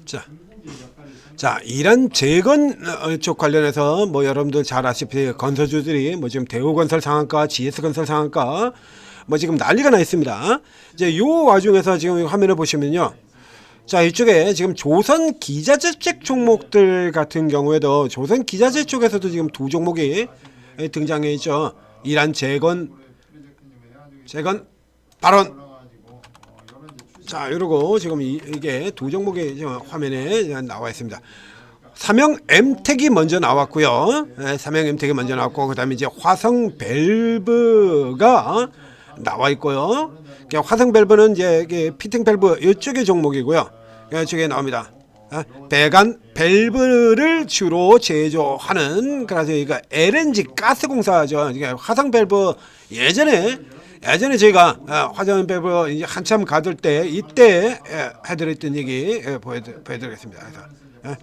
자, 이란 재건 쪽 관련해서 뭐 여러분들 잘 아시다시피 건설주들이 뭐 지금 대우건설 상한가, GS건설 상한가 뭐 지금 난리가 나 있습니다. 이제 요 와중에서 지금 화면을 보시면요. 자, 이쪽에 지금 조선 기자재책 종목들 같은 경우에도 조선 기자재 쪽에서도 지금 두 종목이 등장해 있죠. 이란 재건 발언. 자, 이러고 지금 이게 두 종목이 지금 화면에 나와 있습니다. 삼형 엠텍이 먼저 나왔고요. 삼형 엠텍이 먼저 나왔고, 그다음에 이제 화성 밸브가 나와 있고요. 화성 밸브는 이제 피팅 밸브 이쪽의 종목이고요. 이쪽에 나옵니다. 배관 밸브를 주로 제조하는, 그래서 이거 LNG 가스공사죠. 화성 밸브 예전에 제가 화성 밸브 이제 한참 가들 때 이때 해드렸던 얘기 보여드리겠습니다. 그래서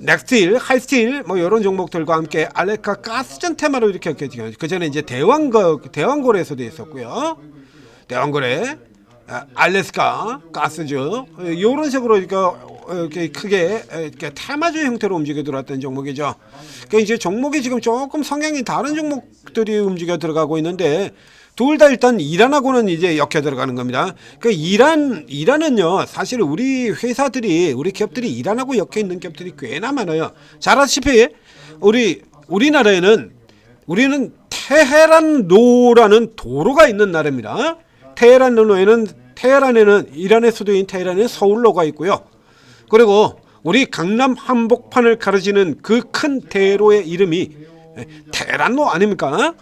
넥스틸, 하이스틸 뭐 이런 종목들과 함께 알래스카 가스전 테마로 이렇게 그 전에 이제 대왕고래에서도 있었고요. 대왕고래, 알래스카 가스죠. 이런 식으로 이렇게 크게 이렇게 테마주 형태로 움직여 들어왔던 종목이죠. 그러니까 이제 종목이 지금 조금 성향이 다른 종목들이 움직여 들어가고 있는데, 둘 다 일단 이란하고는 이제 엮여 들어가는 겁니다. 그 이란은요, 사실 우리 회사들이, 우리 기업들이 이란하고 엮여 있는 기업들이 꽤나 많아요. 잘 아시다시피 우리나라에는 우리는 테헤란로라는 도로가 있는 나라입니다. 테헤란에는 이란의 수도인 테헤란에 서울로가 있고요. 그리고 우리 강남 한복판을 가르치는 그 큰 대로의 이름이 테헤란로 아닙니까?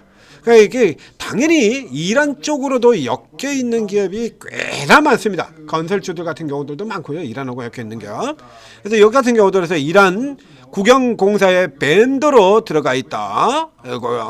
그러니까 이게 당연히 이란 쪽으로도 엮여 있는 기업이 꽤나 많습니다. 건설주들 같은 경우들도 많고요. 이란하고 엮여 있는 기업. 그래서 여기 같은 경우도 그래서 이란 국영공사의 밴더로 들어가 있다.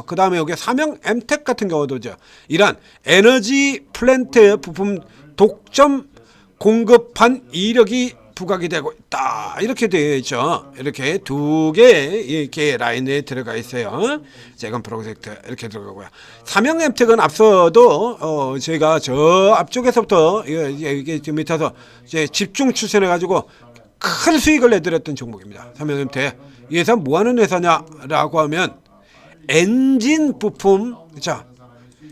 그 다음에 여기 삼형 엠텍 같은 경우도죠. 이란 에너지 플랜트 부품 독점 공급한 이력이 부각이 되고 있다. 이렇게 되어 있죠. 이렇게 두 개 이렇게 라인에 들어가 있어요. 재건 프로젝트 이렇게 들어가고요. 삼형 엠텍은 앞서도 제가 저 앞쪽에서부터 이게 지금 밑에서 이제 집중 추천해 가지고 큰 수익을 내드렸던 종목입니다. 삼형 엠텍. 이 회사 뭐 하는 회사냐라고 하면 엔진 부품, 자,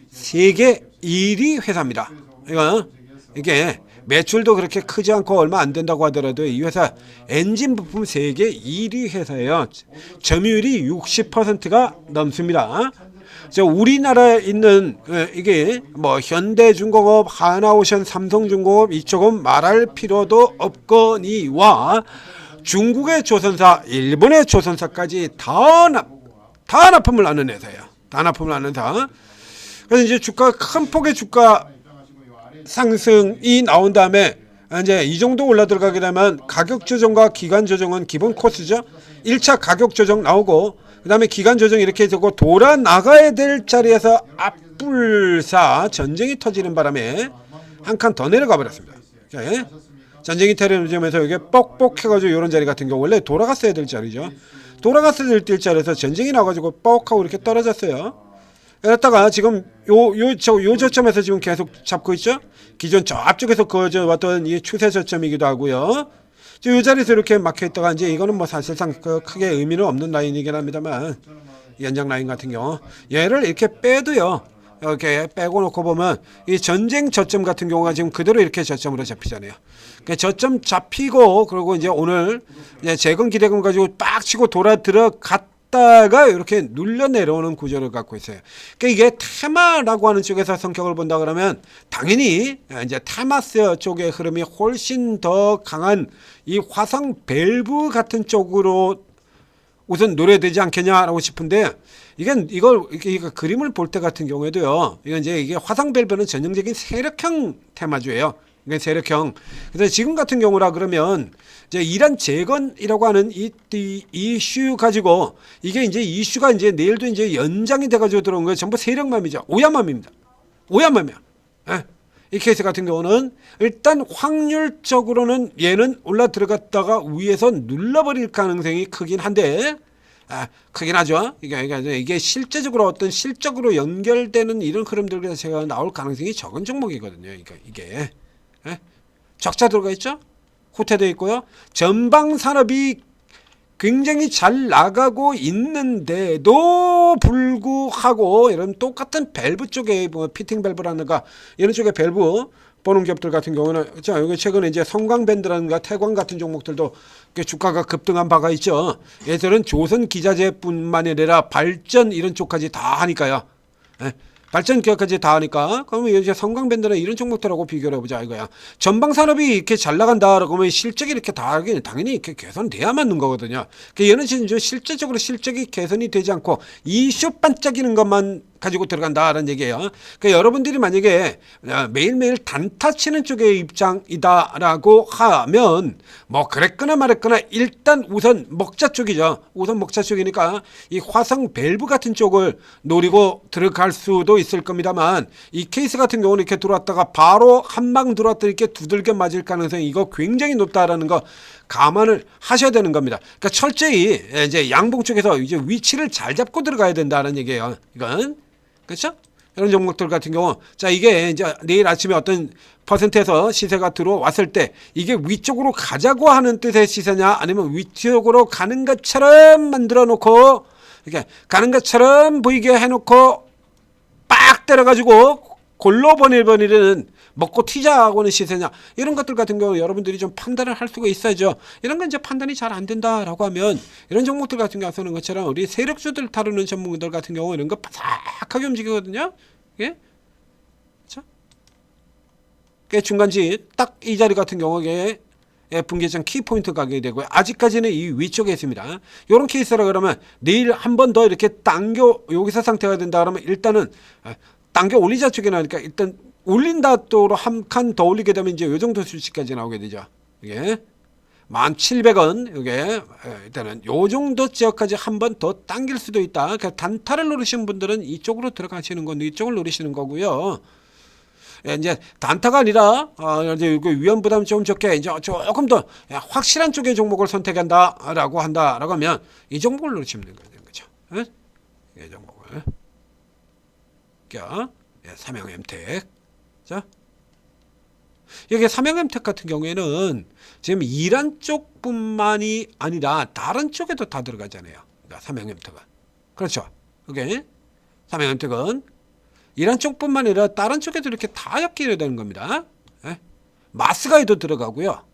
세계 1위 회사입니다. 이게 매출도 그렇게 크지 않고 얼마 안 된다고 하더라도 이 회사 엔진 부품 세계 1위 회사예요. 점유율이 60%가 넘습니다. 우리나라에 있는 이게 뭐 현대중공업, 하나오션, 삼성중공업 이쪽은 말할 필요도 없거니와 중국의 조선사, 일본의 조선사까지 다 납품을 하는 회사예요. 다 납품을 하는 회사. 그래서 이제 큰 폭의 주가 상승이 나온 다음에 이제 이 정도 올라 들어가게 되면 가격 조정과 기간 조정은 기본 코스죠. 1차 가격 조정 나오고, 그 다음에 기간 조정 이렇게 되고 돌아 나가야 될 자리에서 앞불사 전쟁이 터지는 바람에 한 칸 더 내려가 버렸습니다. 전쟁이 터지면서 이게 뻑뻑해가지고 이런 자리 같은 경우 원래 돌아갔어야 될 자리죠. 돌아갔어야 될 자리에서 전쟁이 나가지고 뻑하고 이렇게 떨어졌어요. 그랬다가 지금 요 저점에서 지금 계속 잡고 있죠. 기존 저 앞쪽에서 그어져 왔던 이 추세 저점이기도 하고요. 이 자리에서 이렇게 막혀 있다가 이제 이거는 뭐 사실상 크게 의미는 없는 라인이긴 합니다만, 연장 라인 같은 경우 얘를 이렇게 빼도요. 이렇게 빼고 놓고 보면 이 전쟁 저점 같은 경우가 지금 그대로 이렇게 저점으로 잡히잖아요. 그러니까 저점 잡히고, 그리고 이제 오늘 이제 재건 기대금 가지고 빡 치고 돌아 들어갔다가 이렇게 눌려 내려오는 구조를 갖고 있어요. 그러니까 이게 테마라고 하는 쪽에서 성격을 본다 그러면 당연히 이제 테마스 쪽의 흐름이 훨씬 더 강한 이 화성 밸브 같은 쪽으로 우선 노려되지 않겠냐라고 싶은데, 이걸 그림을 볼 때 같은 경우에도요. 이게 화성 밸브는 전형적인 세력형 테마주예요. 이게 세력형. 그래서 지금 같은 경우라 그러면 이제 이란 재건이라고 하는 이 이슈 가지고 이게 이제 이슈가 이제 내일도 이제 연장이 돼가지고 들어온 거예요. 전부 세력맘이죠. 오야맘입니다. 오야맘이야. 이 케이스 같은 경우는 일단 확률적으로는 얘는 올라 들어갔다가 위에서 눌러버릴 가능성이 크긴 한데, 크긴 하죠. 이게 실제적으로 어떤 실적으로 연결되는 이런 흐름들 제가 나올 가능성이 적은 종목이거든요. 이게 적자 들어가 있죠. 후퇴되어 있고요. 전방 산업이 굉장히 잘 나가고 있는데도 불구하고 이런 똑같은 밸브 쪽에 뭐 피팅 밸브라든가 이런 쪽에 밸브 보는 기업들 같은 경우는 자 여기 최근에 이제 성광밴드라든가 태광 같은 종목들도 주가가 급등한 바가 있죠. 얘들은 조선 기자재뿐만 아니라 발전 이런 쪽까지 다 하니까요. 예. 발전 기업까지 다 하니까 그러면 이제 성광밴드나 이런 종목들하고 비교를 해보자 이거야. 전방 산업이 이렇게 잘 나간다라고 하면 실적이 이렇게 당연히 이렇게 개선돼야 맞는 거거든요. 얘는 진짜 실질적으로 실적이 개선이 되지 않고 이슈 반짝이는 것만 가지고 들어간다라는 얘기예요. 그러니까 여러분들이 만약에 매일매일 단타 치는 쪽의 입장이다라고 하면 뭐 그랬거나 말했거나 일단 우선 먹자 쪽이죠. 우선 먹자 쪽이니까 이 화성 밸브 같은 쪽을 노리고 들어갈 수도 있을 겁니다만 이 케이스 같은 경우는 이렇게 들어왔다가 바로 한 방 들어왔다 이렇게 두들겨 맞을 가능성이 이거 굉장히 높다라는 거 감안을 하셔야 되는 겁니다. 그러니까 철저히 이제 양봉 쪽에서 이제 위치를 잘 잡고 들어가야 된다는 얘기예요. 이건 그렇죠? 이런 종목들 같은 경우 자 이게 이제 내일 아침에 어떤 퍼센트에서 시세가 들어왔을 때 이게 위쪽으로 가자고 하는 뜻의 시세냐 아니면 위쪽으로 가는 것처럼 만들어 놓고 이렇게 가는 것처럼 보이게 해놓고 빡 때려가지고 골로 버리는 먹고 튀자고는 시세냐 이런 것들 같은 경우 여러분들이 좀 판단을 할 수가 있어야죠. 이런 건 이제 판단이 잘 안 된다라고 하면 이런 종목들 같은 경우 쓰는 것처럼 우리 세력주들 다루는 전문가들 같은 경우 이런 거 바삭하게 움직이거든요. 예? 그렇죠? 중간지 딱 이 자리 같은 경우에 분기점 키포인트 가격이 되고요. 아직까지는 이 위쪽에 있습니다. 이런 케이스라 그러면 내일 한 번 더 이렇게 당겨 여기서 상태가 된다 그러면 일단은 당겨 올리자 쪽에 나니까 일단 올린다 또로 한 칸 더 올리게 되면 이제 요 정도 수치까지 나오게 되죠. 이게 1,700원 이게 일단은 요 정도 지역까지 한 번 더 당길 수도 있다. 그러니까 단타를 노리시는 분들은 이쪽으로 들어가시는 건 이쪽을 노리시는 거고요. 이제 단타가 아니라 이제 위험 부담 좀 적게 이제 조금 더 확실한 쪽의 종목을 선택한다라고 한다라고 하면 이 종목을 노리시면 되는 거죠. 이 종목을. 삼양 엠텍. 자, 여기 삼양 엠텍 같은 경우에는 지금 이란 쪽뿐만이 아니라 다른 쪽에도 다 들어가잖아요. 그러니까 삼양 엠텍은 그렇죠. 오케이. 삼양 엠텍은 이란 쪽뿐만 아니라 다른 쪽에도 이렇게 다 엮이게 되는 겁니다. 마스가이도 들어가고요.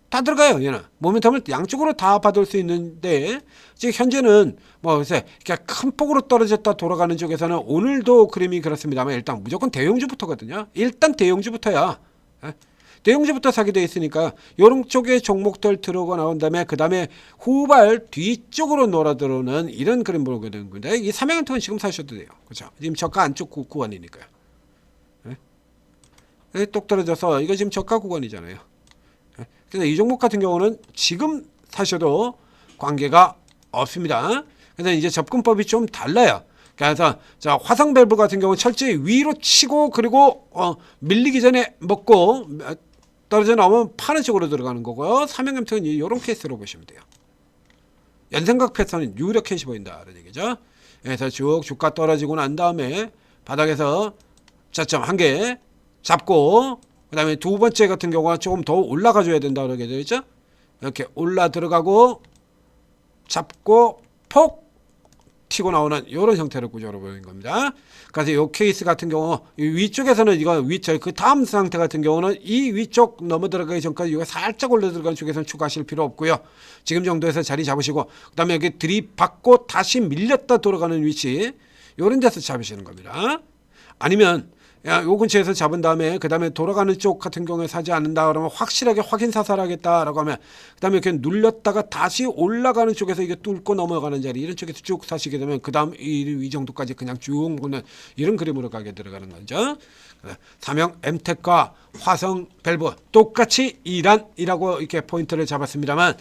다 들어가요. 얘는 모멘텀을 양쪽으로 다 받을 수 있는데 지금 현재는 뭐 이렇게 큰 폭으로 떨어졌다 돌아가는 쪽에서는 오늘도 그림이 그렇습니다만 일단 무조건 대형주부터거든요. 일단 대형주부터야. 대형주부터 사게 돼 있으니까 이런 쪽의 종목들 들어오고 나온 다음에 그 다음에 후발 뒤쪽으로 놀아들어오는 이런 그림 보게 되는 건데 이 삼양은통은 지금 사셔도 돼요. 그렇죠? 지금 저가 안쪽 구간이니까요. 똑 떨어져서 이거 지금 저가 구간이잖아요. 그래서 이 종목 같은 경우는 지금 사셔도 관계가 없습니다. 그래서 이제 접근법이 좀 달라요. 그래서 자 화성 밸브 같은 경우는 철저히 위로 치고 그리고 밀리기 전에 먹고 떨어져 나오면 파는 쪽으로 들어가는 거고요. 삼양엠텍은 이런 케이스로 보시면 돼요. 연생각 패턴은 유력해시 보인다는 얘기죠. 그래서 쭉 주가 떨어지고 난 다음에 바닥에서 저점 한 개 잡고 그 다음에 두 번째 같은 경우가 조금 더 올라가 줘야 된다 그러게 되어 있죠. 이렇게 올라 들어가고 잡고 폭 튀고 나오는 이런 형태를 구조로 보이는 겁니다. 그래서 이 케이스 같은 경우 위쪽에서는 이거 위쪽 그 다음 상태 같은 경우는 이 위쪽 넘어 들어가기 전까지 이거 살짝 올려 들어간 쪽에서는 추가하실 필요 없고요. 지금 정도에서 자리 잡으시고 그 다음에 여기 들이받고 다시 밀렸다 돌아가는 위치 이런 데서 잡으시는 겁니다. 아니면 요 근처에서 잡은 다음에 그 다음에 돌아가는 쪽 같은 경우에 사지 않는다 그러면 확실하게 확인 사살하겠다라고 하면 그 다음에 이렇게 눌렸다가 다시 올라가는 쪽에서 이게 뚫고 넘어가는 자리 이런 쪽에서 쭉 사시게 되면 그 다음 이 정도까지 그냥 쭉 보는 이런 그림으로 가게 들어가는 거죠. 삼양 엠텍과 화성 밸브 똑같이 이란이라고 이렇게 포인트를 잡았습니다만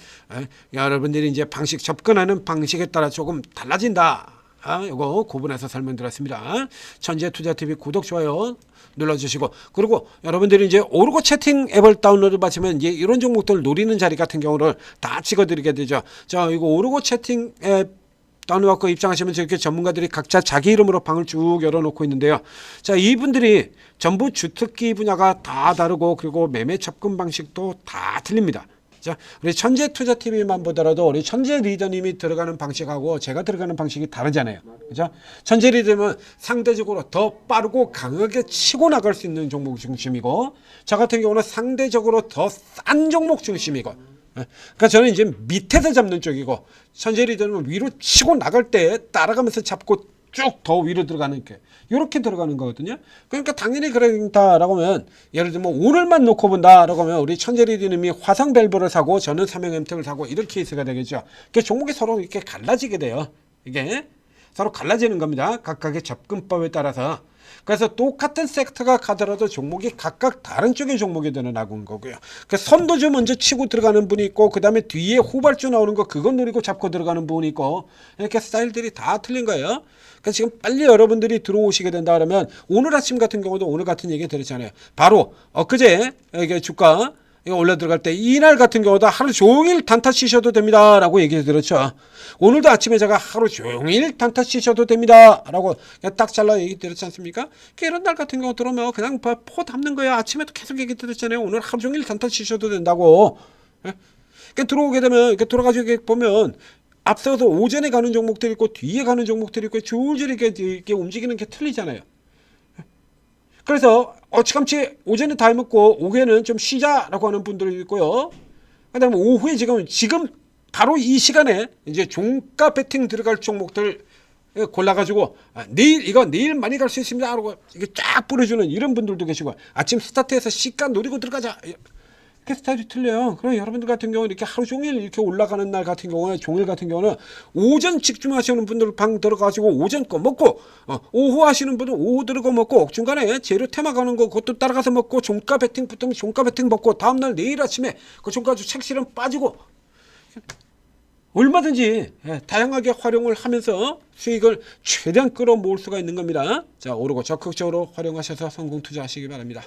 여러분들이 이제 방식 접근하는 방식에 따라 조금 달라진다. 이거 구분해서 설명드렸습니다. 천재투자TV 구독, 좋아요 눌러주시고 그리고 여러분들이 이제 오르고 채팅 앱을 다운로드 받으면 이제 이런 종목들 노리는 자리 같은 경우를 다 찍어드리게 되죠. 자, 이거 오르고 채팅 앱 다운받고 입장하시면 이렇게 전문가들이 각자 자기 이름으로 방을 쭉 열어놓고 있는데요. 자, 이분들이 전부 주특기 분야가 다 다르고 그리고 매매 접근 방식도 다 틀립니다. 자, 우리 천재투자TV만 보더라도 우리 천재 리더님이 들어가는 방식하고 제가 들어가는 방식이 다르잖아요. 그죠? 천재 리더는 상대적으로 더 빠르고 강하게 치고 나갈 수 있는 종목 중심이고, 저 같은 경우는 상대적으로 더 싼 종목 중심이고, 그러니까 저는 이제 밑에서 잡는 쪽이고, 천재 리더는 위로 치고 나갈 때 따라가면서 잡고 쭉 더 위로 들어가는 게 이렇게 들어가는 거거든요. 그러니까 당연히 그런다라고 하면, 예를 들면 오늘만 놓고 본다라고 하면 우리 천재 리더님이 화성 밸브를 사고 저는 삼형 엠텍을 사고 이런 케이스가 되겠죠. 그러니까 종목이 서로 이렇게 갈라지게 돼요. 이게 서로 갈라지는 겁니다. 각각의 접근법에 따라서. 그래서 똑같은 섹터가 가더라도 종목이 각각 다른 쪽의 종목이 되는 나군 거고요. 그 선도주 먼저 치고 들어가는 분이 있고, 그 다음에 뒤에 후발주 나오는 거 그건 노리고 잡고 들어가는 분이 있고, 이렇게 스타일들이 다 틀린 거예요. 그래서 지금 빨리 여러분들이 들어오시게 된다 그러면, 오늘 아침 같은 경우도 오늘 같은 얘기 드렸잖아요. 바로 엊그제 이게 주가 이거 올라 들어갈 때 이날 같은 경우도 하루 종일 단타 치셔도 됩니다 라고 얘기 드렸죠. 오늘도 아침에 제가 하루 종일 단타 치셔도 됩니다 라고 딱 잘라 얘기 드렸지 않습니까? 이런 날 같은 경우 들어오면 그냥 포 담는 거야. 아침에도 계속 얘기 드렸잖아요. 오늘 하루 종일 단타 치셔도 된다고. 그러니까 들어오게 되면 이렇게 돌아가지고 보면 앞서서 오전에 가는 종목들이 있고 뒤에 가는 종목들이 있고 줄줄이 이렇게 움직이는 게 틀리잖아요. 그래서 어찌감치 오전에 다 해먹고 오후에는 좀 쉬자라고 하는 분들이 있고요. 그다음에 오후에 지금 바로 이 시간에 이제 종가 배팅 들어갈 종목들 골라가지고 내일 많이 갈 수 있습니다 하고 이게 쫙 뿌려주는 이런 분들도 계시고, 아침 스타트해서 시가 노리고 들어가자. 이렇게 스타일이 틀려요. 그럼 여러분들 같은 경우는 이렇게 하루 종일 이렇게 올라가는 날 같은 경우는, 종일 같은 경우는 오전 집중하시는 분들 방 들어가지고 오전 거 먹고, 오후 하시는 분은 오후 들어가 먹고, 중간에 재료 테마 가는 거 그것도 따라가서 먹고, 종가 배팅 붙으면 종가 배팅 먹고, 다음날 내일 아침에 그 종가 책 실험 빠지고, 얼마든지 다양하게 활용을 하면서 수익을 최대한 끌어모을 수가 있는 겁니다. 자, 오르고 적극적으로 활용하셔서 성공 투자하시기 바랍니다.